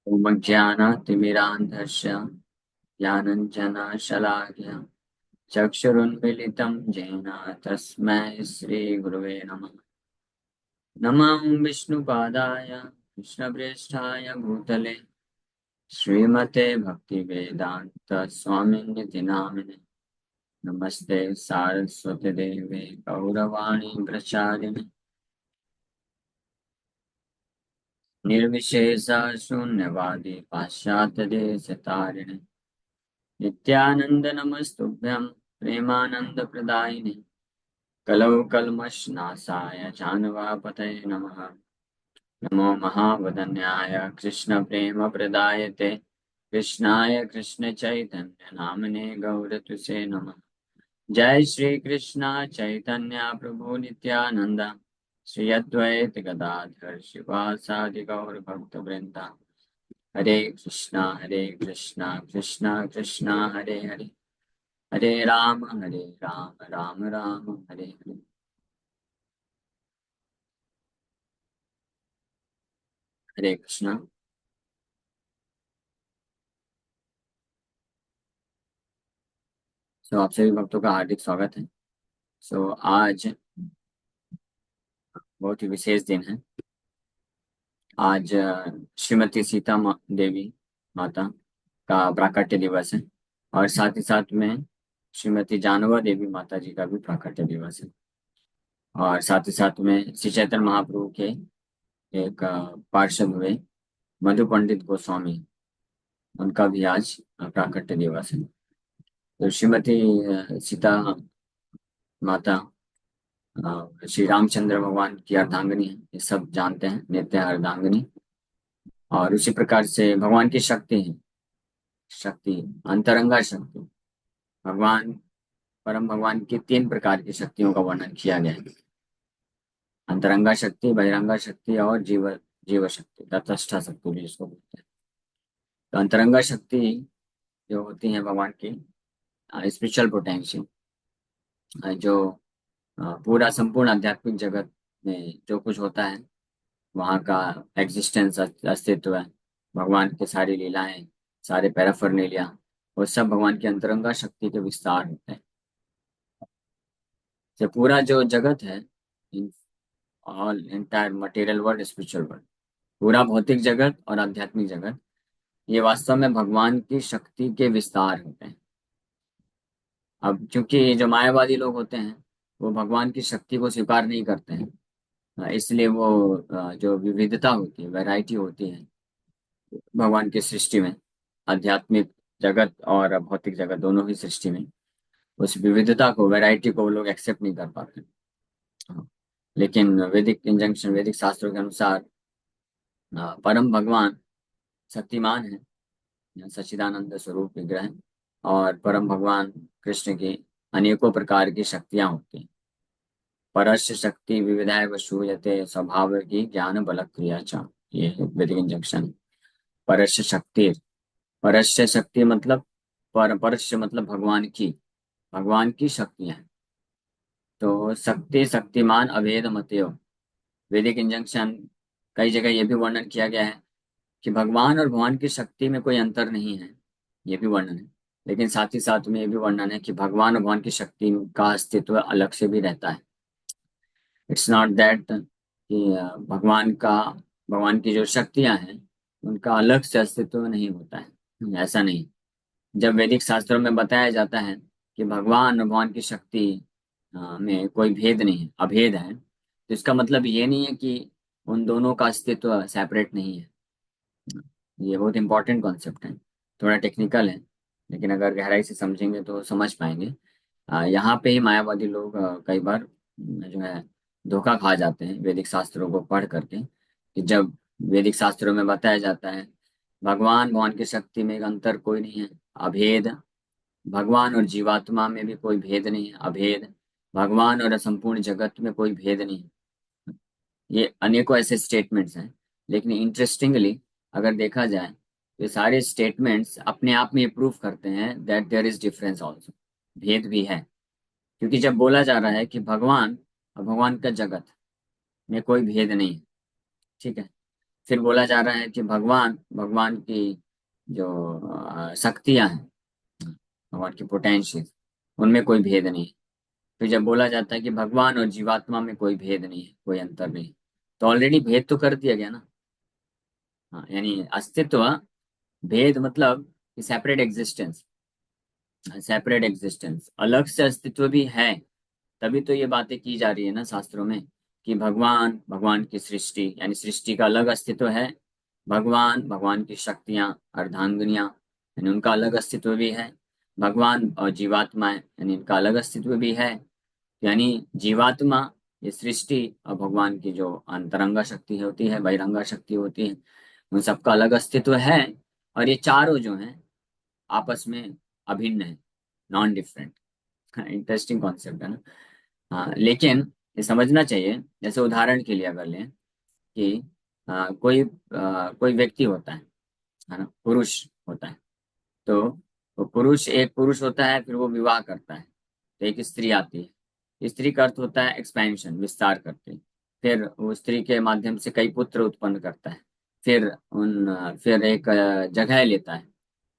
ओमज्ञानातिमिरान्धस्य ज्ञानञ्जनशलाकया चक्षुरुन्मीलितं येन तस्मै श्रीगुरवे नमः। नमः विष्णुपादाय कृष्णप्रेष्ठाय भूतले श्रीमते भक्तिवेदान्त स्वामिनिति नामिने। नमस्ते सारस्वती देवे गौरवाणी प्रचारिणे निर्विशेषा शून्यवादी पाश्चात्यदेशतारिणे नित्यानंद नमस्तुभ्यं प्रेमानंदप्रदायिने कलौ कल्मषनाशाय जानवापतये नमः। नमो महावदन्याय कृष्णप्रेमप्रदायते कृष्णाय कृष्णचैतन्यनामने गौरतुसे नमः। जय श्री कृष्ण चैतन्य प्रभु नित्यानंद श्री अद्वैत गदाधर शिवासादि गौर भक्त वृंदा। हरे कृष्णा कृष्णा कृष्णा हरे हरे हरे राम राम राम हरे हरे। हरे कृष्णा। आप सभी भक्तों का हार्दिक स्वागत है। आज बहुत ही विशेष दिन है। आज श्रीमती देवी माता का प्राकट्य दिवस है और साथ ही साथ में श्रीमती जानवा देवी माता जी का भी प्राकट्य दिवस है। और साथ ही साथ में श्री चैतन्य महाप्रभु के एक पार्षद हुए मधु पंडित गोस्वामी, उनका भी आज प्राकट्य दिवस है। तो श्रीमती सीता माता श्री रामचंद्र भगवान की अर्धांगिनी है, ये सब जानते हैं, नित्य अर्धांगिनी। और उसी प्रकार से भगवान की शक्ति है, शक्ति अंतरंगा शक्ति। भगवान परम भगवान की 3 प्रकार की शक्तियों का वर्णन किया गया है। अंतरंगा शक्ति, बहिरंगा शक्ति और जीव शक्ति, तटस्थ शक्ति भी इसको बोलते हैं। तो अंतरंगा शक्ति जो होती है भगवान की स्पिरिचुअल पोटेंशियल, जो पूरा संपूर्ण आध्यात्मिक जगत में जो कुछ होता है, वहाँ का एग्जिस्टेंस, अस्तित्व है, भगवान की सारी लीलाएं, सारे पैराफर्नेलिया, वो सब भगवान की अंतरंगा शक्ति के विस्तार होते हैं। तो पूरा जो जगत है, all entire material world, spiritual world, पूरा भौतिक जगत और आध्यात्मिक जगत, ये वास्तव में भगवान की शक्ति के विस्तार होते हैं। अब क्योंकि जो मायावादी लोग होते हैं वो भगवान की शक्ति को स्वीकार नहीं करते हैं, इसलिए वो जो विविधता होती है, वैरायटी होती है भगवान की सृष्टि में, आध्यात्मिक जगत और भौतिक जगत दोनों ही सृष्टि में, उस विविधता को, वैरायटी को वो लोग एक्सेप्ट नहीं कर पाते। हाँ। लेकिन वैदिक इंजंक्शन, वैदिक शास्त्रों के अनुसार परम भगवान शक्तिमान है, सच्चिदानंद स्वरूप विग्रह है, और परम भगवान कृष्ण की अनेकों प्रकार की शक्तियां होती हैं। परस्य शक्ति विविधाय वशूयते स्वभाव की ज्ञान बल क्रिया च, ये है वैदिक इंजंक्शन। परस्य शक्ति, परस्य शक्ति मतलब परस्य मतलब भगवान की शक्तियां हैं। तो शक्ति शक्तिमान अभेद मतयो, वैदिक इंजंक्शन कई जगह ये भी वर्णन किया गया है कि भगवान और भगवान की शक्ति में कोई अंतर नहीं है, ये भी वर्णन है। लेकिन साथ ही साथ में ये भी वर्णन है कि भगवान और भगवान की शक्ति का अस्तित्व अलग से भी रहता है। इट्स नॉट दैट कि भगवान की जो शक्तियां हैं उनका अलग से अस्तित्व नहीं होता है, ऐसा नहीं। जब वैदिक शास्त्रों में बताया जाता है कि भगवान और भगवान की शक्ति में कोई भेद नहीं है, अभेद है, तो इसका मतलब ये नहीं है कि उन दोनों का अस्तित्व सेपरेट नहीं है। ये बहुत इंपॉर्टेंट कॉन्सेप्ट है, थोड़ा टेक्निकल है, लेकिन अगर गहराई से समझेंगे तो समझ पाएंगे। यहाँ पे ही मायावादी लोग कई बार जो है धोखा खा जाते हैं वैदिक शास्त्रों को पढ़ करके, कि जब वैदिक शास्त्रों में बताया जाता है भगवान भगवान की शक्ति में एक अंतर कोई नहीं है, अभेद, भगवान और जीवात्मा में भी कोई भेद नहीं है, अभेद, भगवान और संपूर्ण जगत में कोई भेद नहीं है। ये अनेकों ऐसे स्टेटमेंट्स हैं, लेकिन इंटरेस्टिंगली अगर देखा जाए तो ये सारे स्टेटमेंट्स अपने आप में प्रूव करते हैं that there is difference also, भेद भी है। क्योंकि जब बोला जा रहा है कि भगवान और भगवान का जगत में कोई भेद नहीं है, ठीक है, फिर बोला जा रहा है कि भगवान भगवान की जो शक्तियां हैं, भगवान की पोटेंशियल, उनमें कोई भेद नहीं है। फिर जब बोला जाता है कि भगवान और जीवात्मा में कोई भेद नहीं है, कोई अंतर नहीं, तो ऑलरेडी भेद तो कर दिया गया ना। हाँ, यानी अस्तित्व, भेद मतलब सेपरेट एग्जिस्टेंस, सेपरेट एग्जिस्टेंस, अलग से अस्तित्व भी है। तभी तो ये बातें की जा रही है ना शास्त्रों में, कि भगवान भगवान की सृष्टि यानी सृष्टि का अलग अस्तित्व है, भगवान भगवान की शक्तियां, अर्धांगिनियां, यानी उनका अलग अस्तित्व भी है, भगवान और जीवात्मा यानी इनका अलग अस्तित्व भी है। यानी जीवात्मा, ये सृष्टि और भगवान की जो अंतरंगा शक्ति होती है, बहिरंगा शक्ति होती है, उन सबका अलग अस्तित्व है। और ये चारों जो हैं आपस में अभिन्न है, नॉन डिफरेंट। इंटरेस्टिंग कॉन्सेप्ट है ना। हाँ, लेकिन ये समझना चाहिए, जैसे उदाहरण के लिए अगर लें कि कोई व्यक्ति होता है ना, पुरुष होता है। तो वो पुरुष, एक पुरुष होता है, फिर वो विवाह करता है, तो एक स्त्री आती है। स्त्री का अर्थ होता है एक्सपेंशन, विस्तार करते, फिर वो स्त्री के माध्यम से कई पुत्र उत्पन्न करता है, फिर एक जगह लेता है,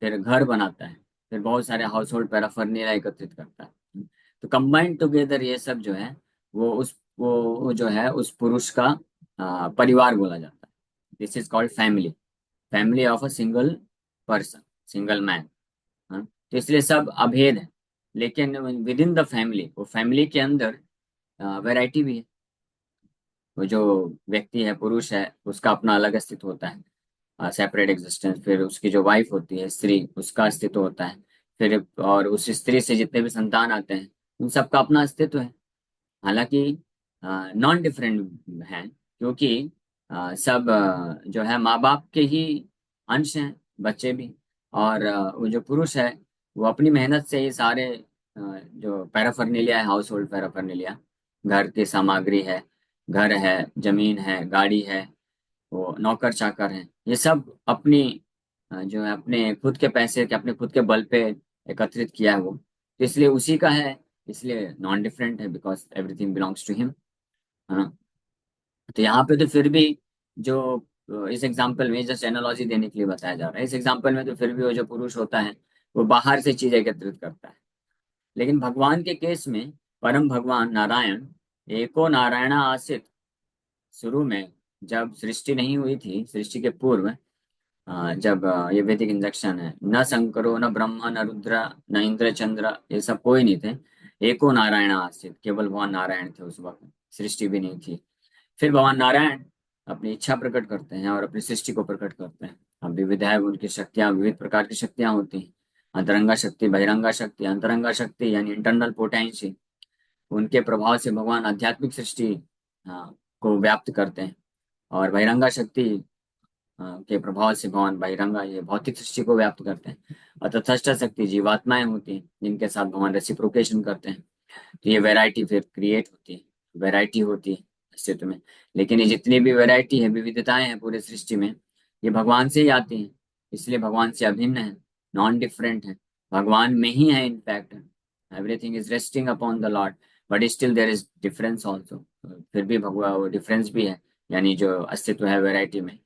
फिर घर बनाता है, फिर बहुत सारे हाउस होल्ड पैराफर्निया एकत्रित करता है। तो कंबाइंड टुगेदर ये सब जो है, वो जो है उस पुरुष का परिवार बोला जाता है। This is called family, family of a single person, single man. तो इसलिए सब अभेद है, लेकिन विद इन द फैमिली, वो फैमिली के अंदर वैरायटी भी है। वो जो व्यक्ति है, पुरुष है, उसका अपना अलग अस्तित्व होता है, सेपरेट एग्जिस्टेंस। फिर उसकी जो वाइफ होती है, स्त्री, उसका अस्तित्व होता है। फिर और उस स्त्री से जितने भी संतान आते हैं, उन सबका अपना अस्तित्व है। हालांकि नॉन डिफरेंट हैं, क्योंकि सब जो है माँ बाप के ही अंश हैं, बच्चे भी। और वो जो पुरुष है, वो अपनी मेहनत से ये सारे जो पैराफर्नेलिया है, हाउस होल्ड पैराफर्नेलिया, घर की सामग्री है, घर है, जमीन है, गाड़ी है, वो नौकर चाकर हैं, ये सब अपनी जो है अपने खुद के पैसे के, अपने खुद के बल पे एकत्रित किया है वो, तो इसलिए उसी का है, इसलिए नॉन डिफरेंट है, because everything belongs to him, है ना। तो यहाँ पे तो फिर भी जो इस एग्जाम्पल में जस्ट एनालॉजी देने के लिए बताया जा रहा है, इस एग्जाम्पल में तो फिर भी वो जो पुरुष होता है, वो बाहर से चीज एकत्रित करता है। लेकिन भगवान के केस में परम भगवान नारायण, एको नारायण आसित, शुरू में जब सृष्टि नहीं हुई थी, सृष्टि के पूर्व, जब ये वैदिक इंजेक्शन है, न शंकरो न ब्रह्मा न रुद्र न इंद्र चंद्र, ये सब कोई नहीं थे। एको नारायण आसित, केवल भगवान नारायण थे उस वक्त, सृष्टि भी नहीं थी। फिर भगवान नारायण अपनी इच्छा प्रकट करते हैं और अपनी सृष्टि को प्रकट करते हैं। अब विविध है उनकी शक्तियां, विविध प्रकार की शक्तियां होती हैं, अंतरंगा शक्ति, बहिरंगा शक्ति। अंतरंगा शक्ति यानी इंटरनल पोटेंशियल, उनके प्रभाव से भगवान आध्यात्मिक सृष्टि को व्याप्त करते हैं। और बहिरंगा शक्ति के प्रभाव से भगवान बहिरंगा, ये भौतिक सृष्टि को व्याप्त करते हैं। और तथस्थ शक्ति जीवात्माएं होती हैं, जिनके साथ भगवान रेसिप्रोकेशन करते हैं। तो ये वैरायटी फिर क्रिएट होती है, वैरायटी होती है अस्तित्व में। लेकिन ये जितनी भी वैरायटी है, विविधताएं हैं पूरे सृष्टि में, ये भगवान से ही आती हैं, इसलिए भगवान से अभिन्न है, नॉन डिफरेंट है, भगवान में ही है in fact. Everything is resting upon the Lord, but still there is difference also. फिर भी भगवान, वो डिफरेंस भी है, यानी जो अस्तित्व है वैरायटी में,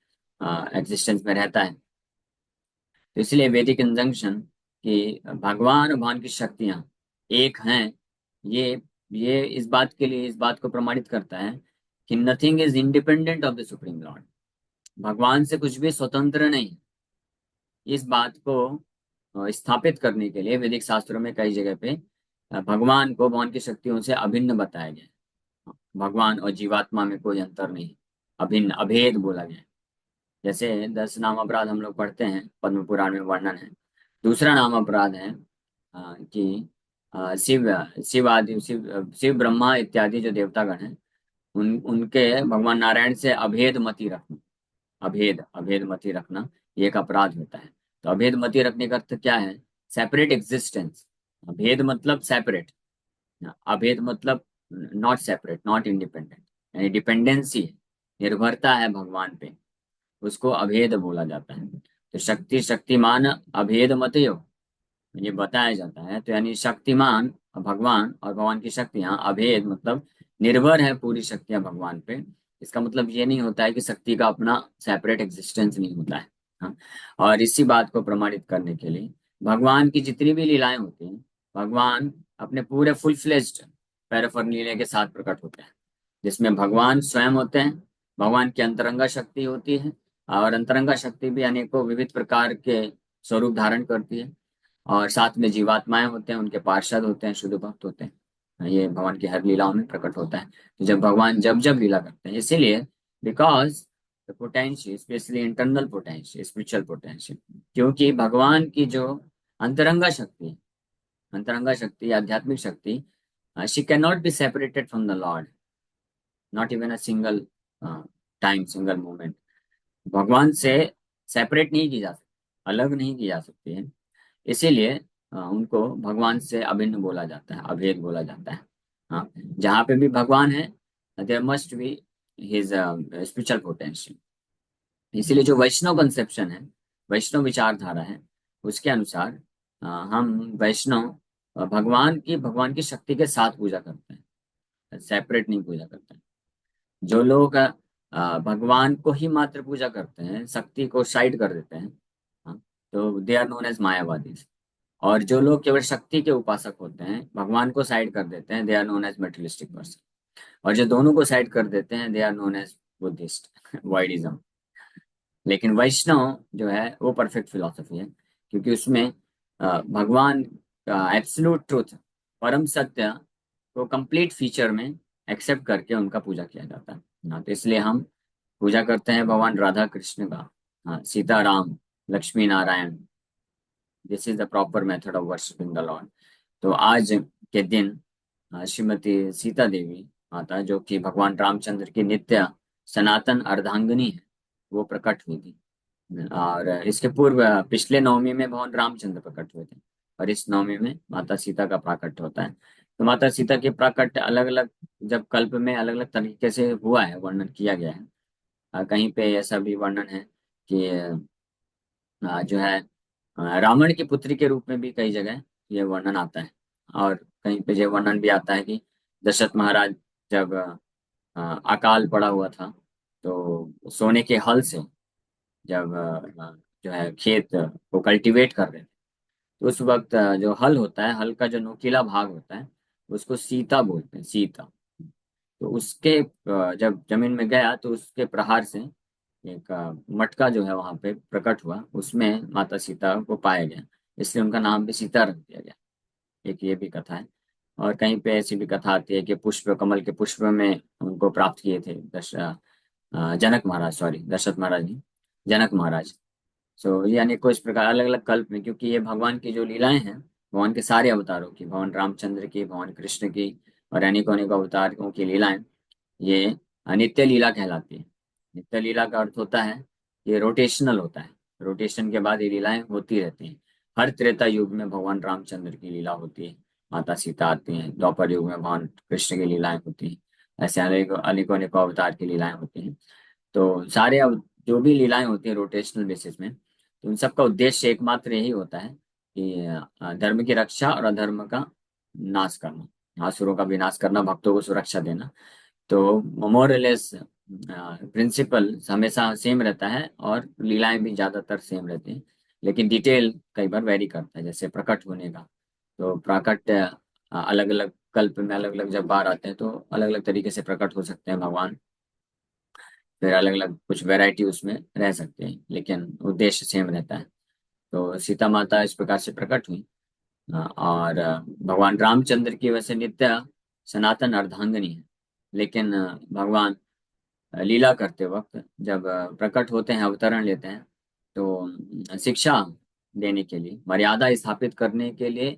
एग्जिस्टेंस में रहता है। तो इसलिए वैदिक इंजंक्शन कि भगवान और भगवान की शक्तियां एक हैं, ये ये इस बात के लिए, इस बात को प्रमाणित करता है कि nothing is independent of the supreme Lord, भगवान से कुछ भी स्वतंत्र नहीं। इस बात को स्थापित करने के लिए वैदिक शास्त्रों में कई जगह पे भगवान को भगवान की शक्तियों से अभिन्न बताया गया है। भगवान और जीवात्मा में कोई अंतर नहीं, अभिन्न, अभेद बोला गया है। जैसे 10 नाम अपराध हम लोग पढ़ते हैं, पद्म पुराण में वर्णन है। दूसरा नाम अपराध है कि शिव शिव आदि, शिव ब्रह्मा इत्यादि जो देवतागण हैं, उनके भगवान नारायण से अभेद मति रखना, अभेद अभेद मति रखना, ये एक अपराध होता है। तो अभेद मति रखने का अर्थ क्या है? Separate existence. अभेद मतलब सेपरेट, अभेद मतलब नॉट सेपरेट, नॉट इंडिपेंडेंट, यानी डिपेंडेंसी है, निर्भरता है भगवान पे, उसको अभेद बोला जाता है। तो शक्ति शक्तिमान अभेद मतयो, ये बताया जाता है। तो यानी शक्तिमान भगवान और भगवान की शक्तियां अभेद मतलब निर्भर है पूरी शक्तियां भगवान पे, इसका मतलब ये नहीं होता है कि शक्ति का अपना सेपरेट एग्जिस्टेंस नहीं होता है। हाँ। और इसी बात को प्रमाणित करने के लिए भगवान की जितनी भी लीलाएं होती हैं, भगवान अपने पूरे फुल फ्लेज्ड पैराफर्नीलिया के साथ प्रकट होते हैं, जिसमें भगवान स्वयं होते हैं, भगवान की अंतरंगा शक्ति होती है, और अंतरंगा शक्ति भी अनेकों विविध प्रकार के स्वरूप धारण करती है, और साथ में जीवात्माएं होते हैं, उनके पार्षद होते हैं, शुद्ध भक्त होते हैं। ये भगवान की हर लीलाओं में प्रकट होता है। तो जब भगवान जब जब लीला करते हैं, इसीलिए because the potential, specially internal potential, spiritual potential, क्योंकि भगवान की जो अंतरंगा शक्ति है, अंतरंगा शक्ति, आध्यात्मिक शक्ति, she can not be separated from the Lord, not even a single time, single moment. भगवान से सेपरेट नहीं की जा सकती, अलग नहीं की जा सकती है। इसीलिए उनको भगवान से अभिन्न बोला जाता है, अभेद बोला जाता है। हाँ, जहाँ पे भी भगवान है, there must be his spiritual potential. इसीलिए जो वैष्णव कंसेप्शन है, वैष्णव विचारधारा है, उसके अनुसार हम वैष्णव भगवान की शक्ति के साथ पूजा करते हैं, सेपरेट नहीं पूजा करते हैं। जो लोग भगवान को ही मात्र पूजा करते हैं, शक्ति को साइड कर देते हैं, हाँ, तो दे आर नोन एज मायावादी। और जो लोग केवल शक्ति के उपासक होते हैं, भगवान को साइड कर देते हैं, they are known as materialistic person. और जो दोनों को साइड कर देते हैं, they are known as Buddhist, वाइडिज्म। लेकिन वैष्णव जो है वो परफेक्ट फिलॉसफी है, क्योंकि उसमें भगवान का एब्सोल्यूट ट्रूथ, परम सत्य को कंप्लीट फीचर में एक्सेप्ट करके उनका पूजा किया जाता है। हाँ, तो इसलिए हम पूजा करते हैं भगवान राधा कृष्ण का, हाँ, Sita Ram, Lakshmi Narayan. This is the proper method of worshipping the Lord. तो आज के दिन श्रीमती सीता देवी माता, जो कि भगवान रामचंद्र की नित्य सनातन अर्धांगिनी है, वो प्रकट हुई थी। और इसके पूर्व पिछले नवमी में भगवान रामचंद्र प्रकट हुए थे, और इस नवमी में माता सीता का प्राकट्य होता है। तो माता सीता के प्राकट्य अलग अलग, जब कल्प में अलग अलग तरीके से हुआ है, वर्णन किया गया है। कहीं पे ऐसा भी वर्णन है कि जो है रावण की पुत्री के रूप में भी कई जगह ये वर्णन आता है। और कहीं पे ये वर्णन भी आता है कि दशरथ महाराज जब अकाल पड़ा हुआ था, तो सोने के हल से जब जो है खेत को कल्टीवेट कर रहे थे, तो उस वक्त जो हल होता है, हल का जो नोकीला भाग होता है, उसको सीता बोलते हैं, सीता। तो उसके जब जमीन में गया, तो उसके प्रहार से एक मटका जो है वहां पे प्रकट हुआ, उसमें माता सीता को पाया गया, इसलिए उनका नाम भी सीता रख दिया गया। एक ये भी कथा है। और कहीं पे ऐसी भी कथा आती है कि पुष्प, कमल के पुष्प में उनको प्राप्त किए थे जनक महाराज, सॉरी दशरथ महाराज नहीं, जनक महाराज। सो ये अनेकों इस प्रकार अलग अलग कल्प में, क्योंकि ये भगवान की जो लीलाएं हैं, भगवान के सारे अवतारों की, भगवान रामचंद्र की, भगवान कृष्ण की, और अनेकों अनेकों अवतारों की लीलाएं, ये नित्य लीला कहलाती है। नित्य लीला का अर्थ होता है ये रोटेशनल होता है, रोटेशन के बाद ये लीलाएं होती रहती हैं। हर त्रेता युग में भगवान रामचंद्र की लीला होती है, माता सीता आती हैं, द्वापर युग में भगवान कृष्ण की लीलाएं होती हैं, ऐसे अनेकों अनेकों अनेकों अवतार की लीलाएं होती हैं। तो सारे जो भी लीलाएं होती हैं रोटेशनल बेसिस में, तो उन सबका उद्देश्य एकमात्र यही होता है कि धर्म की रक्षा और अधर्म का नाश करना, असुरों का विनाश करना, भक्तों को सुरक्षा देना। तो मोरलेस प्रिंसिपल हमेशा सेम रहता है, और लीलाएं भी ज्यादातर सेम रहती हैं, लेकिन डिटेल कई बार वेरी करता है, जैसे प्रकट होने का। तो प्रकट अलग अलग कल्प में अलग अलग जब बार आते हैं, तो अलग अलग तरीके से प्रकट हो सकते हैं भगवान। फिर अलग अलग कुछ वैरायटी उसमें रह सकते हैं, लेकिन उद्देश्य सेम रहता है। तो सीता माता इस प्रकार से प्रकट हुई। और भगवान रामचंद्र की वैसे नित्य सनातन अर्धांगिनी है, लेकिन भगवान लीला करते वक्त जब प्रकट होते हैं, अवतरण लेते हैं, तो शिक्षा देने के लिए, मर्यादा स्थापित करने के लिए,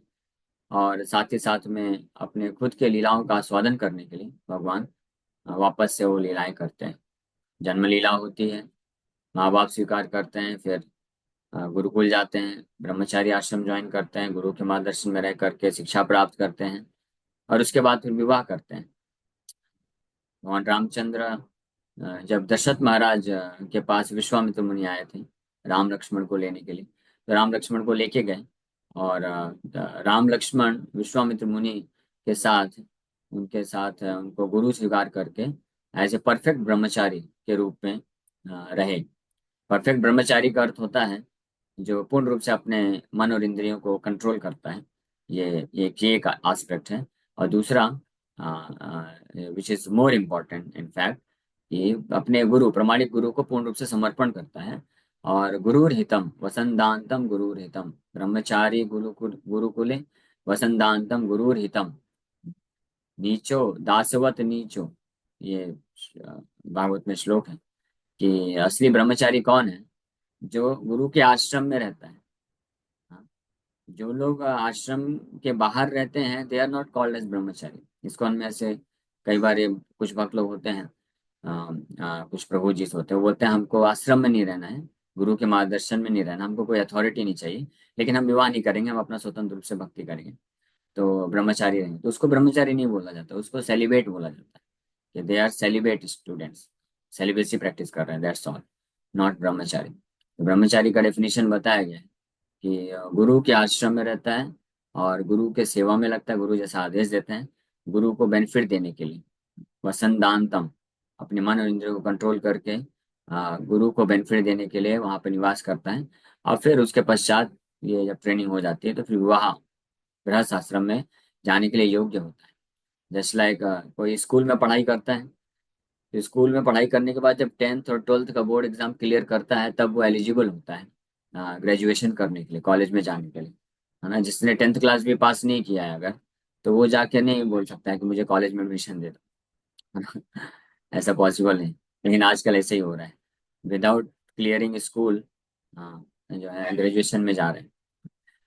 और साथ ही साथ में अपने खुद के लीलाओं का आस्वादन करने के लिए भगवान वापस से वो लीलाएं करते हैं। जन्म लीला होती है, माँ बाप स्वीकार करते हैं, फिर गुरुकुल जाते हैं, ब्रह्मचारी आश्रम ज्वाइन करते हैं, गुरु के मार्गदर्शन में रह करके शिक्षा प्राप्त करते हैं, और उसके बाद फिर विवाह करते हैं। भगवान रामचंद्र जब दशरथ महाराज के पास विश्वामित्र मुनि आए थे राम लक्ष्मण को लेने के लिए, तो राम लक्ष्मण को लेके गए, और राम लक्ष्मण विश्वामित्र मुनि के साथ, उनके साथ उनको गुरु स्वीकार करके एज ए परफेक्ट ब्रह्मचारी के रूप में रहे। परफेक्ट ब्रह्मचारी का अर्थ होता है जो पूर्ण रूप से अपने मन और इंद्रियों को कंट्रोल करता है। ये एक एस्पेक्ट है। और दूसरा, which is more important in fact, ये अपने गुरु, प्रमाणिक गुरु को पूर्ण रूप से समर्पण करता है। और गुरुर हितम वसंदांतम गुरुर हितम, ब्रह्मचारी गुरुकुले वसंदांतम गुरुर हितम, नीचो दासवत नीचो। ये भागवत में श्लोक है कि असली ब्रह्मचारी कौन है? जो गुरु के आश्रम में रहता है। हाँ, जो लोग आश्रम के बाहर रहते हैं they are not called as brahmachari. इसको में से कई बार ये कुछ भक्त लोग होते हैं, कुछ प्रभु जी होते हैं, वो बोलते हैं हमको आश्रम में नहीं रहना है, गुरु के मार्गदर्शन में नहीं रहना, हमको कोई अथॉरिटी नहीं चाहिए, लेकिन हम विवाह नहीं करेंगे, हम अपना स्वतंत्र रूप से भक्ति करेंगे, तो ब्रह्मचारी रहेंगे। तो उसको ब्रह्मचारी नहीं बोला जाता, उसको सेलिब्रेट बोला जाता है कि they are celibate students, celibacy practice कर रहे हैं, दैट्स ऑल, नॉट ब्रह्मचारी। तो ब्रह्मचारी का डेफिनेशन बताया गया है कि गुरु के आश्रम में रहता है और गुरु के सेवा में लगता है, गुरु जैसा आदेश देते हैं, गुरु को बेनिफिट देने के लिए, वसंदांतम, अपने मन और इंद्रियों को कंट्रोल करके गुरु को बेनिफिट देने के लिए वहां पर निवास करता है। और फिर उसके पश्चात ये जब ट्रेनिंग हो जाती है तो फिर विवाह गृहस्थ आश्रम में जाने के लिए योग्य होता है। जस्ट लाइक कोई स्कूल में पढ़ाई करता है, तो स्कूल में पढ़ाई करने के बाद जब 10th और 12th का बोर्ड एग्जाम क्लियर करता है तब वो एलिजिबल होता है ग्रेजुएशन करने के लिए, कॉलेज में जाने के लिए, है ना। जिसने 10th क्लास भी पास नहीं किया है अगर, तो वो जाके नहीं बोल सकता है कि मुझे कॉलेज में एडमिशन दे दो, है ना। ऐसा पॉसिबल नहीं, लेकिन आजकल ऐसे ही हो रहा है, विदाउट क्लियरिंग स्कूल जो है ग्रेजुएशन में जा रहे हैं।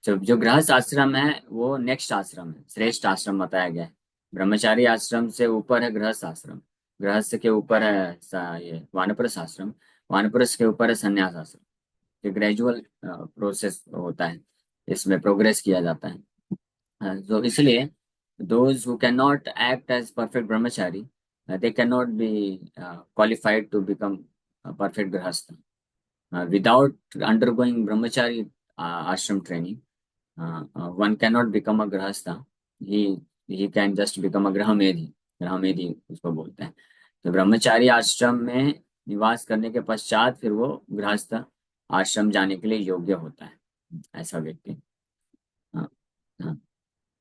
जो गृहस्थ आश्रम है वो नेक्स्ट आश्रम है, श्रेष्ठ आश्रम बताया गया है। ब्रह्मचारी आश्रम से ऊपर है गृहस्थ आश्रम, गृहस्थ के ऊपर है ये वानप्रस्थ आश्रम, वानप्रस्थ के ऊपर है संन्यास आश्रम। ये ग्रेजुअल प्रोसेस होता है, इसमें प्रोग्रेस किया जाता है। तो इसलिए those who can not act as perfect brahmachari, they cannot be qualified to become a perfect grahastha. Without undergoing brahmachari ashram training, one cannot become a grahastha. He can just become a grahamedhi. grahamedhi उसको बोलते हैं। तो ब्रह्मचारी आश्रम में निवास करने के पश्चात फिर वो गृहस्थ आश्रम जाने के लिए योग्य होता है, ऐसा व्यक्ति। हाँ, हाँ।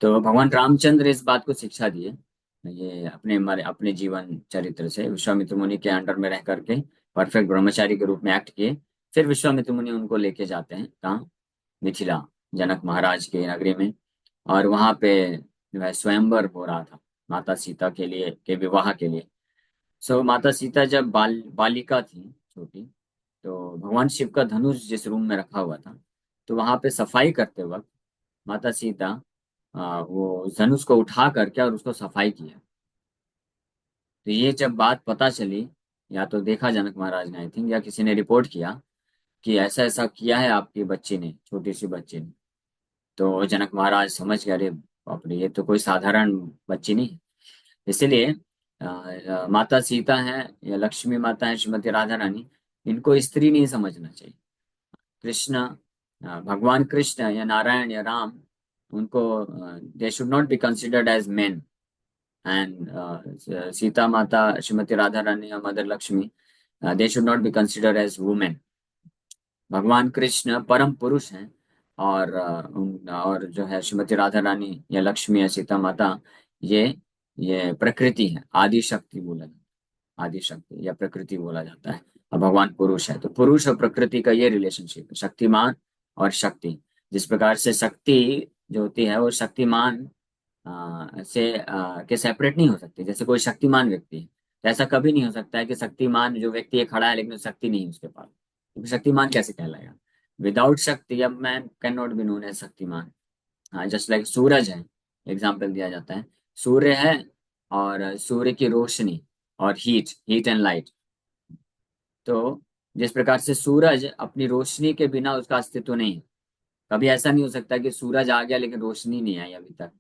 तो भगवान रामचंद्र इस बात को शिक्षा दिए, ये अपने जीवन चरित्र से, विश्वामित्र मुनि के अंडर में रह करके परफेक्ट ब्रह्मचारी के रूप में एक्ट किए। फिर विश्वामित्र मुनि उनको लेके जाते हैं कहाँ? मिथिला, जनक महाराज के नगरी में। और वहां पे जो है स्वयंवर हो रहा था माता सीता के लिए, के विवाह के लिए। सो माता सीता जब बालिका थी, छोटी, तो भगवान शिव का धनुष जिस रूम में रखा हुआ था, तो वहां पे सफाई करते वक्त माता सीता वो धनुष को उठा करके और उसको सफाई किया। तो ये जब बात पता चली, या तो देखा जनक महाराज ने आई थिंक, या किसी ने रिपोर्ट किया कि ऐसा ऐसा किया है आपकी बच्ची ने, छोटी सी बच्ची ने, तो जनक महाराज समझ गए, अरे बाप रे, ये तो कोई साधारण बच्ची नहीं है। इसीलिए माता सीता है या लक्ष्मी माता है, श्रीमती राधा रानी, इनको स्त्री नहीं समझना चाहिए। कृष्ण, भगवान कृष्ण या नारायण या राम, उनको they should not be considered as men. And Sita माता, श्रीमती राधा रानी या mother Lakshmi, they should not be considered as women. भगवान कृष्ण परम पुरुष हैं, और जो है श्रीमती राधा रानी या लक्ष्मी या सीता माता, ये ये प्रकृति है, आदि शक्ति बोला जाता है, आदि शक्ति या प्रकृति बोला जाता है। और भगवान पुरुष है, तो पुरुष और प्रकृति का ये रिलेशनशिप है, शक्तिमान और शक्ति। जिस प्रकार से शक्ति जो होती है वो शक्तिमान के सेपरेट नहीं हो सकती। जैसे कोई शक्तिमान व्यक्ति है, तो ऐसा कभी नहीं हो सकता है कि शक्तिमान जो व्यक्ति है खड़ा है लेकिन शक्ति नहीं है उसके पास, तो शक्तिमान कैसे कहलाएगा? विदाउट शक्ति अब man can not be known as Shaktimaan. हाँ, जस्ट लाइक सूरज है, एग्जाम्पल दिया जाता है, सूर्य है और सूर्य की रोशनी और हीट, हीट एंड लाइट। तो जिस प्रकार से सूरज अपनी रोशनी के बिना उसका अस्तित्व नहीं है, कभी ऐसा नहीं हो सकता कि सूरज आ गया लेकिन रोशनी नहीं आई अभी तक,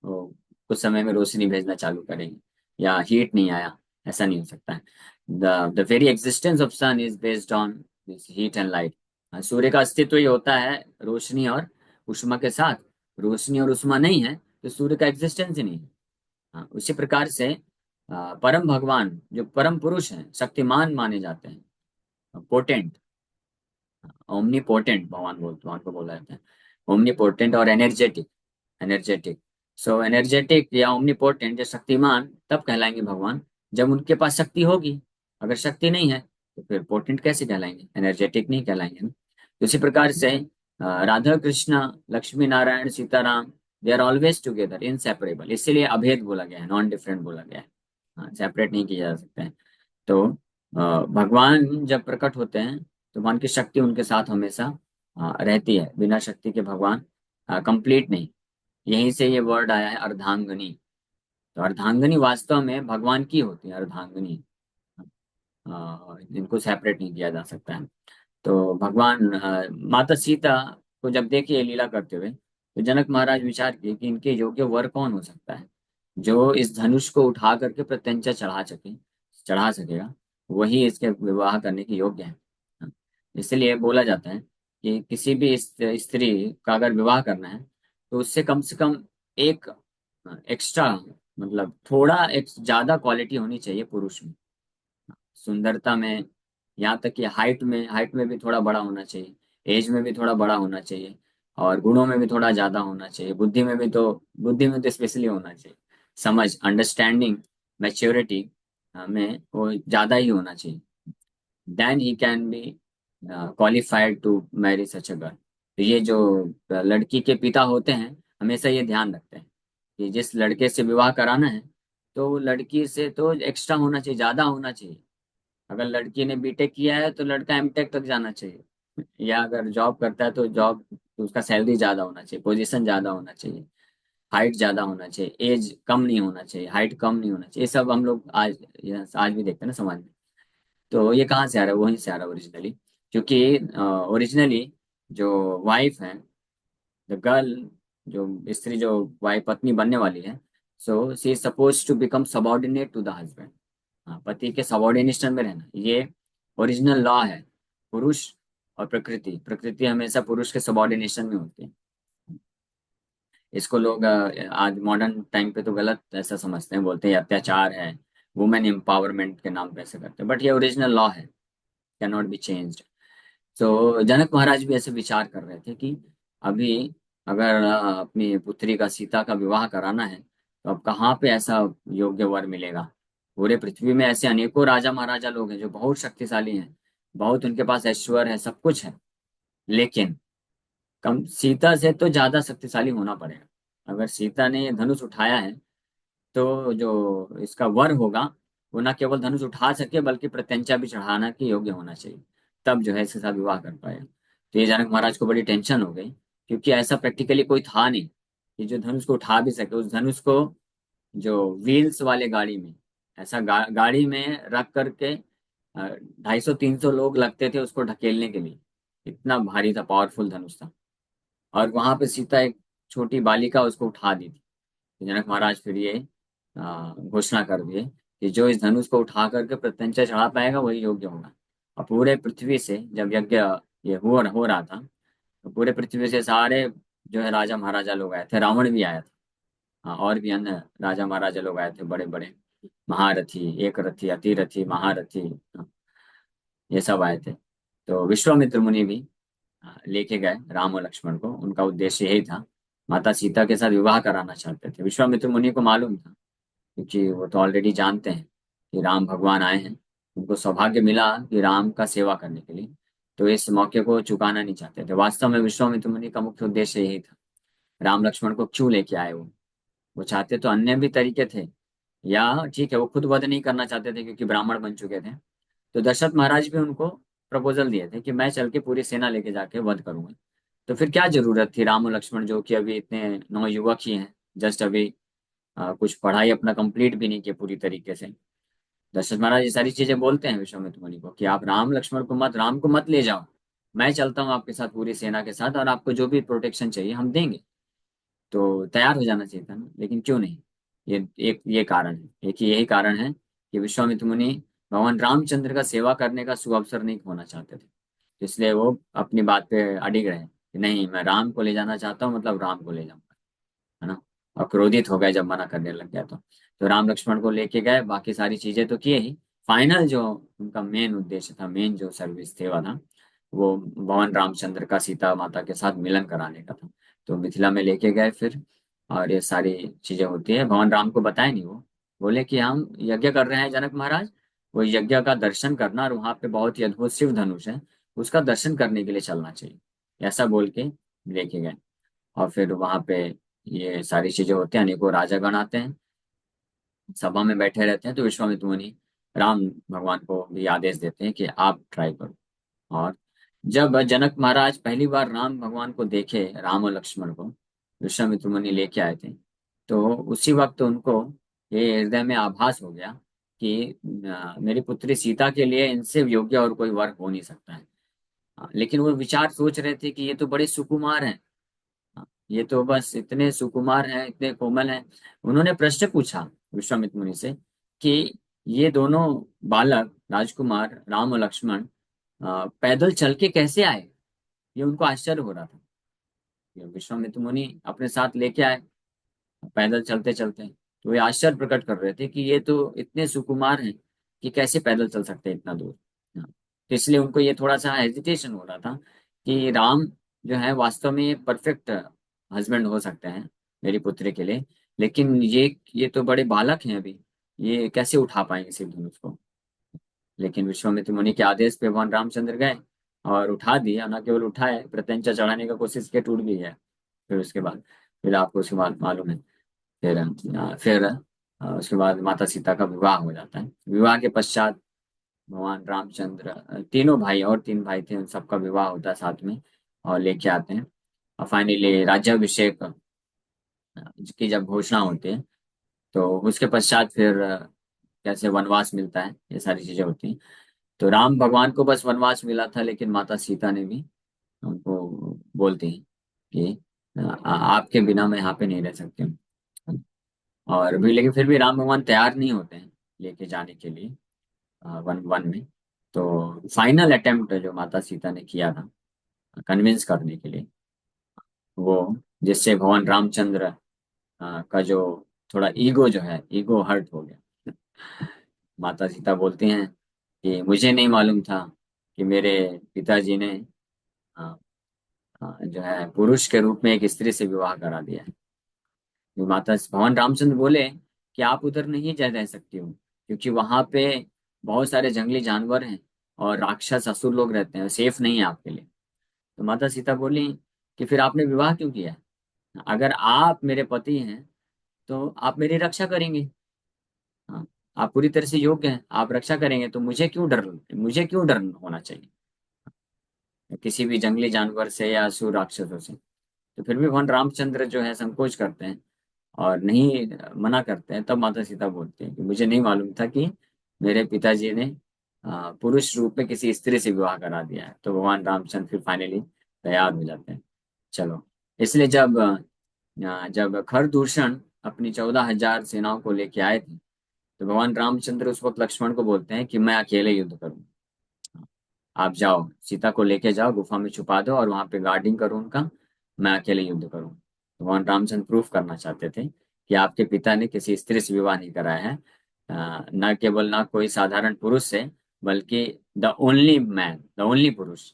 वो कुछ समय में रोशनी भेजना चालू करेंगे, या हीट नहीं आया, ऐसा नहीं हो सकता है। The very existence of sun is based on this heat and light. सूर्य का अस्तित्व ही होता है रोशनी और उष्मा के साथ। रोशनी और उष्मा नहीं है तो सूर्य का एग्जिस्टेंस ही नहीं है। हाँ, उसी प्रकार से परम भगवान जो परम पुरुष हैं, शक्तिमान माने जाते हैं, पोटेंट, ओमनी पोटेंट भगवान को बोला जाता है। ओमनी पोटेंट और एनर्जेटिक, एनर्जेटिक। सो एनर्जेटिक या ओमनी पोटेंट या शक्तिमान तब कहलाएंगे भगवान जब उनके पास शक्ति होगी। अगर शक्ति नहीं है तो फिर पोटेंट कैसे कहलाएंगे, एनर्जेटिक नहीं कहलाएंगे ना। तो इसी प्रकार से Radha Krishna, Lakshmi Narayan, Sitaram, they are always together, inseparable. इसीलिए अभेद बोला गया है, नॉन डिफरेंट बोला गया है, सेपरेट नहीं किए जा सकते हैं। तो भगवान जब प्रकट होते हैं तो भगवान की शक्ति उनके साथ हमेशा रहती है। बिना शक्ति के भगवान कंप्लीट नहीं। यहीं से ये वर्ड आया है अर्धांगनी। तो अर्धांगनी वास्तव में भगवान की होती है, अर्धांगनी। इनको सेपरेट नहीं किया जा सकता है। तो भगवान माता सीता को जब देखिए लीला करते हुए, तो जनक महाराज विचार किए कि इनके योग्य वर कौन हो सकता है जो इस धनुष को उठा करके प्रत्यंचा चढ़ा सकेगा, वही इसके विवाह करने के योग्य है। इसलिए बोला जाता है कि किसी भी स्त्री का अगर विवाह करना है तो उससे कम से कम एक एक्स्ट्रा, मतलब थोड़ा एक ज्यादा क्वालिटी होनी चाहिए पुरुष में, सुंदरता में, यहाँ तक कि हाइट में भी थोड़ा बड़ा होना चाहिए, एज में भी थोड़ा बड़ा होना चाहिए, और गुणों में भी थोड़ा ज्यादा होना चाहिए, बुद्धि में तो स्पेशली होना चाहिए। समझ, अंडरस्टैंडिंग, मैच्योरिटी में वो ज्यादा ही होना चाहिए। Then he can be qualified to marry such a girl. तो ये जो लड़की के पिता होते हैं हमेशा ये ध्यान रखते हैं कि जिस लड़के से विवाह कराना है तो वो लड़की से तो एक्स्ट्रा होना चाहिए, ज्यादा होना चाहिए। अगर लड़की ने बीटेक किया है तो लड़का एमटेक तक जाना चाहिए, या अगर जॉब करता है तो जॉब, तो उसका सैलरी ज्यादा होना चाहिए, पोजीशन ज्यादा होना चाहिए, हाइट ज्यादा होना चाहिए, एज कम नहीं होना चाहिए, हाइट कम नहीं होना चाहिए। ये सब हम लोग आज भी देखते हैं ना समाज में। तो ये कहाँ से आ रहा है, वहीं से आ रहा है ओरिजिनली। क्योंकि ओरिजिनली जो वाइफ है, द गर्ल, जो स्त्री, जो वाइफ पत्नी बनने वाली है, so she is suppose to become subordinate to the husband. हाँ, पति के सबॉर्डिनेशन में रहना, ये ओरिजिनल लॉ है। पुरुष और प्रकृति, प्रकृति हमेशा पुरुष के सबॉर्डिनेशन में होती है। इसको लोग आज मॉडर्न टाइम पे तो गलत ऐसा समझते हैं, बोलते हैं ये अत्याचार है, वुमेन एम्पावरमेंट के नाम पे ऐसे करते हैं, बट ये ओरिजिनल लॉ है, कैन नॉट बी चेंज्ड। तो जनक महाराज भी ऐसे विचार कर रहे थे कि अभी अगर अपनी पुत्री का, सीता का विवाह कराना है तो अब कहाँ पे ऐसा योग्य वर मिलेगा। पूरे पृथ्वी में ऐसे अनेकों राजा महाराजा लोग हैं जो बहुत शक्तिशाली हैं, बहुत उनके पास ऐश्वर्य है, सब कुछ है, लेकिन कम सीता से तो ज्यादा शक्तिशाली होना पड़ेगा। अगर सीता ने ये धनुष उठाया है तो जो इसका वर होगा वो ना केवल धनुष उठा सके बल्कि प्रत्यंचा भी चढ़ाना के योग्य होना चाहिए, तब जो है इसके साथ विवाह कर पाएगा। तो ये जनक महाराज को बड़ी टेंशन हो गई, क्योंकि ऐसा प्रैक्टिकली कोई था नहीं कि जो धनुष को उठा भी सके। उस धनुष को जो व्हील्स वाले गाड़ी में, ऐसा गाड़ी में रख करके 250-300 लोग लगते थे उसको ढकेलने के लिए, इतना भारी था, पावरफुल धनुष था। और वहां पे सीता, एक छोटी बालिका, उसको उठा दी थी। तो जनक महाराज फिर ये घोषणा कर दिए कि जो इस धनुष को उठा करके प्रत्यंचा चढ़ा पाएगा वही योग्य होगा। और पूरे पृथ्वी से जब यज्ञ ये हो रहा था, तो पूरे पृथ्वी से सारे जो है राजा महाराजा लोग आए थे, रावण भी आया था। हाँ, और भी अन्य राजा महाराजा लोग आए थे, बड़े बड़े महारथी, एक रथी, अतिरथी, महारथी, ये सब आए थे। तो विश्वामित्र मुनि भी लेके गए राम और लक्ष्मण को। उनका उद्देश्य यही था, माता सीता के साथ विवाह कराना चाहते थे। विश्वामित्र मुनि को मालूम था, क्योंकि वो तो ऑलरेडी जानते हैं कि राम भगवान आए हैं, उनको सौभाग्य मिला कि राम का सेवा करने के लिए, तो इस मौके को चुकाना नहीं चाहते थे। वास्तव में विश्वामित्र मुनि का मुख्य उद्देश्य यही था, राम लक्ष्मण को क्यों लेके आए वो चाहते तो अन्य भी तरीके थे, या ठीक है वो खुद वध नहीं करना चाहते थे क्योंकि ब्राह्मण बन चुके थे। तो दशरथ महाराज भी उनको प्रपोजल दिए थे कि मैं चल के पूरी सेना लेके जाके वध करूंगा। तो फिर क्या जरूरत थी राम और लक्ष्मण, जो कि अभी इतने नवयुवक ही हैं, जस्ट अभी कुछ पढ़ाई अपना कंप्लीट भी नहीं किया पूरी तरीके से। दशरथ महाराज ये सारी चीजें बोलते हैं विश्वामित्र मुनि को कि आप राम को मत ले जाओ, मैं चलता हूँ आपके साथ पूरी सेना के साथ, और आपको जो भी प्रोटेक्शन चाहिए हम देंगे। तो तैयार हो जाना चाहिए था ना, लेकिन क्यों नहीं। ये कारण है, एक ही यही कारण है कि विश्वामित्र मुनि भगवान रामचंद्र का सेवा करने का सुअवसर नहीं खोना चाहते थे। इसलिए वो अपनी बात पे अडिग रहे कि नहीं, मैं राम को ले जाना चाहता हूँ, मतलब राम को ले जाऊंगा, है ना। और क्रोधित हो गए जब मना करने लग गया तो। तो राम लक्ष्मण को लेके गए, बाकी सारी चीजें तो किए ही। फाइनल जो उनका मेन उद्देश्य था, मेन जो सर्विस थे वाला, वो भगवान रामचंद्र का सीता माता के साथ मिलन कराने का था। तो मिथिला में लेके गए फिर, और ये सारी चीजें होती है। भगवान राम को बताए नहीं, वो बोले कि हम यज्ञ कर रहे हैं जनक महाराज, वो यज्ञ का दर्शन करना, और वहां पे बहुत ही अद्भुत शिव धनुष है, उसका दर्शन करने के लिए चलना चाहिए, ऐसा बोल के लेके गए। और फिर वहां पे ये सारी चीजें होती हैं, अनेकों राजागण आते हैं, सभा में बैठे रहते हैं। तो विश्वामित्र मुनि राम भगवान को भी आदेश देते हैं कि आप ट्राई करो। और जब जनक महाराज पहली बार राम भगवान को देखे, राम और लक्ष्मण को विश्वामित्र मुनि लेके आए थे, तो उसी वक्त उनको ये हृदय में आभास हो गया कि मेरी पुत्री सीता के लिए इनसे योग्य और कोई वर हो नहीं सकता है। लेकिन वो विचार सोच रहे थे कि ये तो बड़े सुकुमार हैं, ये तो बस इतने सुकुमार हैं, इतने कोमल हैं। उन्होंने प्रश्न पूछा विश्वामित्र मुनि से कि ये दोनों बालक राजकुमार राम और लक्ष्मण पैदल चल के कैसे आए। ये उनको आश्चर्य हो रहा था। ये विश्वामित्र मुनि अपने साथ लेके आए पैदल चलते चलते, तो ये आश्चर्य प्रकट कर रहे थे कि ये तो इतने सुकुमार हैं कि कैसे पैदल चल सकते हैं इतना दूर। हाँ, तो इसलिए उनको ये थोड़ा सा हेजिटेशन हो रहा था कि राम जो है वास्तव में परफेक्ट हस्बैंड हो सकते हैं मेरी पुत्री के लिए, लेकिन ये तो बड़े बालक हैं अभी, ये कैसे उठा पाएंगे शिव धनुष को। लेकिन विश्वामित्र मुनि के आदेश पे भगवान रामचंद्र गए और उठा दिया, न केवल उठाए, प्रत्यंचा चढ़ाने का कोशिश किया, टूट भी गया। फिर उसके बाद, फिर आपको उसके बाद मालूम है, फिर उसके बाद माता सीता का विवाह हो जाता है। विवाह के पश्चात भगवान रामचंद्र, तीनों भाई और तीन भाई थे, उन सबका विवाह होता है साथ में, और लेके आते हैं। और फाइनली राज्याभिषेक की जब घोषणा होती है, तो उसके पश्चात फिर कैसे वनवास मिलता है, ये सारी चीजें होती हैं। तो राम भगवान को बस वनवास मिला था, लेकिन माता सीता ने भी उनको बोलती हैं कि आपके बिना मैं यहाँ पे नहीं रह सकती हूँ। और भी, लेकिन फिर भी राम भगवान तैयार नहीं होते हैं लेके जाने के लिए वन वन में। तो फाइनल अटेम्प्ट जो माता सीता ने किया था कन्विंस करने के लिए, वो जिससे भगवान रामचंद्र का जो थोड़ा ईगो जो है, ईगो हर्ट हो गया। माता सीता बोलती हैं कि मुझे नहीं मालूम था कि मेरे पिताजी ने अ, जो है पुरुष के रूप में एक स्त्री से विवाह करा दिया है। माता भगवान रामचंद्र बोले कि आप उधर नहीं जा रह सकती हो, क्योंकि वहां पे बहुत सारे जंगली जानवर हैं और राक्षस असुर लोग रहते हैं, सेफ नहीं है आपके लिए। तो माता सीता बोली कि फिर आपने विवाह क्यों किया? अगर आप मेरे पति हैं तो आप मेरी रक्षा करेंगे। हाँ, आप पूरी तरह से योग्य हैं, आप रक्षा करेंगे, तो मुझे क्यों डर होना चाहिए किसी भी जंगली जानवर से या असुर राक्षसों से। तो फिर भी भगवान रामचंद्र जो है संकोच करते हैं और नहीं, मना करते हैं। तब माता सीता बोलती हैं कि मुझे नहीं मालूम था कि मेरे पिताजी ने पुरुष रूप में किसी स्त्री से विवाह करा दिया है। तो भगवान रामचंद्र फिर फाइनली तैयार हो जाते हैं। चलो, इसलिए जब खरदूषण अपनी 14,000 सेनाओं को लेके आए थे, तो भगवान रामचंद्र उस वक्त लक्ष्मण को बोलते हैं कि मैं अकेले युद्ध करूं, आप जाओ सीता को लेके जाओ, गुफा में छुपा दो और वहां पे गार्डिंग करो उनका, मैं अकेले युद्ध करूं। भगवान रामचंद्र प्रूफ करना चाहते थे कि आपके पिता ने किसी स्त्री से विवाह नहीं कराया है, न केवल ना कोई साधारण पुरुष से, बल्कि the only man, the only पुरुष,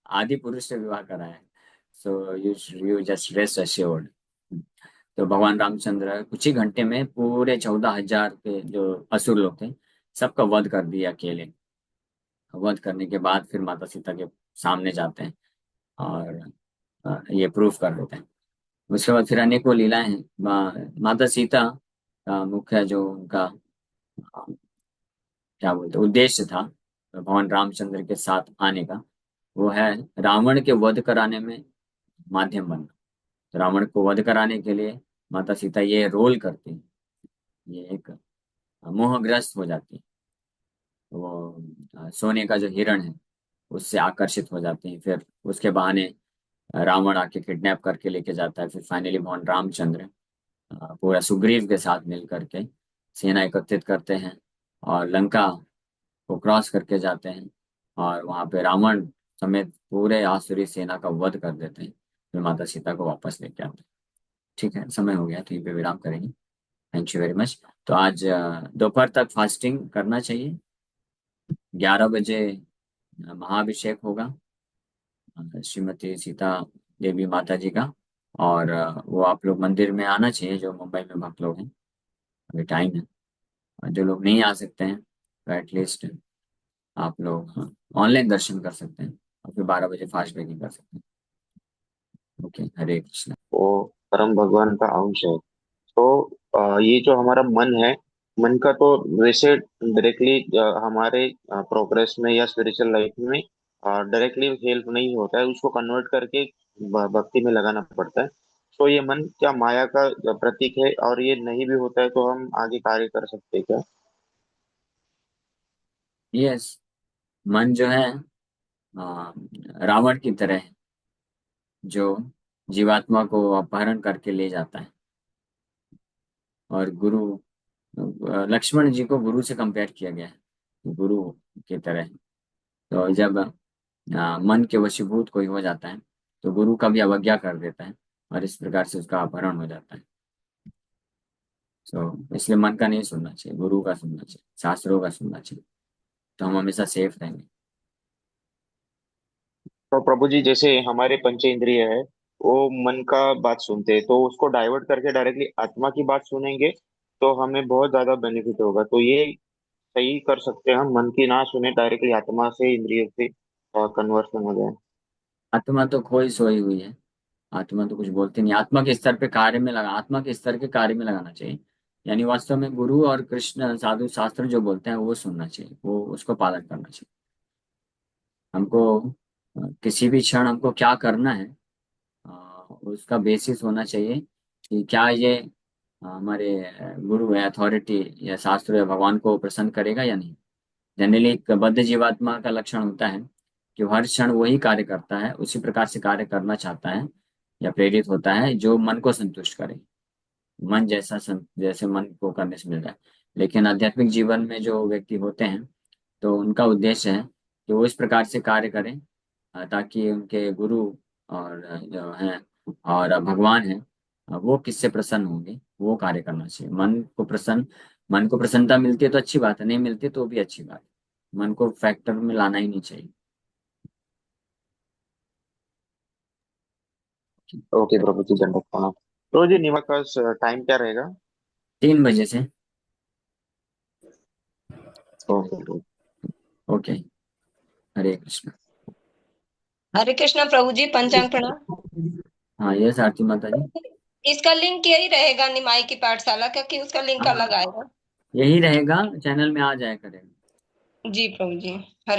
आदि पुरुष से विवाह कराया है। So you just rest assured. तो भगवान रामचंद्र कुछ ही घंटे में पूरे 14,000 के जो असुर लोग थे, सबका वध कर दिया अकेले। वध करने के बाद फिर माता सीता के सामने जाते हैं और ये प्रूफ कर देते हैं। उसके बाद फिर अनेकों लीलाएं हैं। माता सीता का मुख्य जो उनका अ, क्या बोलते उद्देश्य था भगवान रामचंद्र के साथ आने का, वो है रावण के वध कराने में माध्यम बनना। तो रावण को वध कराने के लिए माता सीता ये रोल करती हैं, ये एक मोहग्रस्त हो जाती है। वो सोने का जो हिरण है उससे आकर्षित हो जाती हैं, फिर उसके बहाने रावण आके किडनैप करके लेके जाता है। फिर फाइनली भगवान रामचंद्र पूरा सुग्रीव के साथ मिल करके सेना एकत्रित करते हैं और लंका को क्रॉस करके जाते हैं, और वहां पे रावण समेत पूरे आसुरी सेना का वध कर देते हैं। फिर माता सीता को वापस लेके आते हैं। ठीक है, समय हो गया, तो यहीं पे विराम करेंगे। Thank you very much. तो आज दोपहर तक फास्टिंग करना चाहिए। 11 बजे महाअभिषेक होगा श्रीमती सीता देवी माता जी का। और वो आप लोग मंदिर में आना चाहिए, जो मुंबई में भक्त लोग हैं। अभी टाइम है। और जो लोग नहीं आ सकते हैं तो एटलीस्ट आप लोग ऑनलाइन दर्शन कर सकते हैं, और फिर 12 बजे फास्ट ब्रेकिंग कर सकते हैं। ओके, हरे कृष्णा। वो परम भगवान का अंश है। तो ये जो हमारा मन है, मन का तो वैसे डायरेक्टली हमारे प्रोग्रेस में या स्पिरिचुअल लाइफ में डायरेक्टली हेल्प नहीं होता है, उसको कन्वर्ट करके भक्ति में लगाना पड़ता है। तो ये मन क्या माया का प्रतीक है, और ये नहीं भी होता है तो हम आगे कार्य कर सकते हैं क्या? यस, मन जो है रावण की तरह है, जो जीवात्मा को अपहरण करके ले जाता है। और गुरु, लक्ष्मण जी को गुरु से कंपेयर किया गया है, गुरु की तरह। तो जब मन के वशीभूत कोई हो जाता है तो गुरु का भी अवज्ञा कर देता है, और इस प्रकार से उसका अपहरण हो जाता है। तो इसलिए मन का नहीं सुनना चाहिए, गुरु का सुनना चाहिए, शास्त्रों का सुनना चाहिए। तो हम हमेशा सेफ रहेंगे। तो प्रभु जी, जैसे हमारे पंच इंद्रिय है, वो मन का बात सुनते हैं, तो उसको डाइवर्ट करके डायरेक्टली आत्मा की बात सुनेंगे तो हमें बहुत ज्यादा बेनिफिट होगा। तो ये सही कर सकते हैं, हम मन की ना सुने, डायरेक्टली आत्मा से इंद्रिय से कन्वर्सन हो जाए। आत्मा तो खोई सोई हुई है। आत्मा तो कुछ बोलती नहीं। आत्मा के स्तर पे कार्य में लगा, आत्मा के स्तर के कार्य में लगाना चाहिए। यानी वास्तव में गुरु और कृष्ण साधु शास्त्र जो बोलते हैं वो सुनना चाहिए, वो उसको पालन करना चाहिए। हमको किसी भी क्षण हमको क्या करना है, अ, उसका बेसिस होना चाहिए कि क्या ये हमारे गुरु है, अथॉरिटी या शास्त्र या भगवान को प्रसन्न करेगा या नहीं। जनरली एक बद्ध जीवात्मा का लक्षण होता है कि वो हर क्षण वही कार्य करता है, उसी प्रकार से कार्य करना चाहता है या प्रेरित होता है जो मन को संतुष्ट करे। मन जैसे मन को करने से मिल जाए। लेकिन आध्यात्मिक जीवन में जो व्यक्ति होते हैं, तो उनका उद्देश्य है कि वो इस प्रकार से कार्य करें ताकि उनके गुरु और जो हैं और भगवान हैं, वो किससे प्रसन्न होंगे वो कार्य करना चाहिए। मन को प्रसन्नता मिलती है तो अच्छी बात है, नहीं मिलती तो भी अच्छी बात है। मन को फैक्टर में लाना ही नहीं चाहिए। ओके प्रभु जी, दंडवत प्रणाम। प्रभु जी, निमा का टाइम क्या रहेगा? 3 बजे से। ओके। ओके, हरे कृष्ण। हरे कृष्णा प्रभु जी, पंचांग प्रणाम। हाँ, ये आरती माता जी। इसका लिंक यही रहेगा निमाई की पाठशाला का, कि उसका लिंक हाँ, अलग आएगा? यही रहेगा, चैनल में आ जाया करेगा। जी प्रभु जी। हरे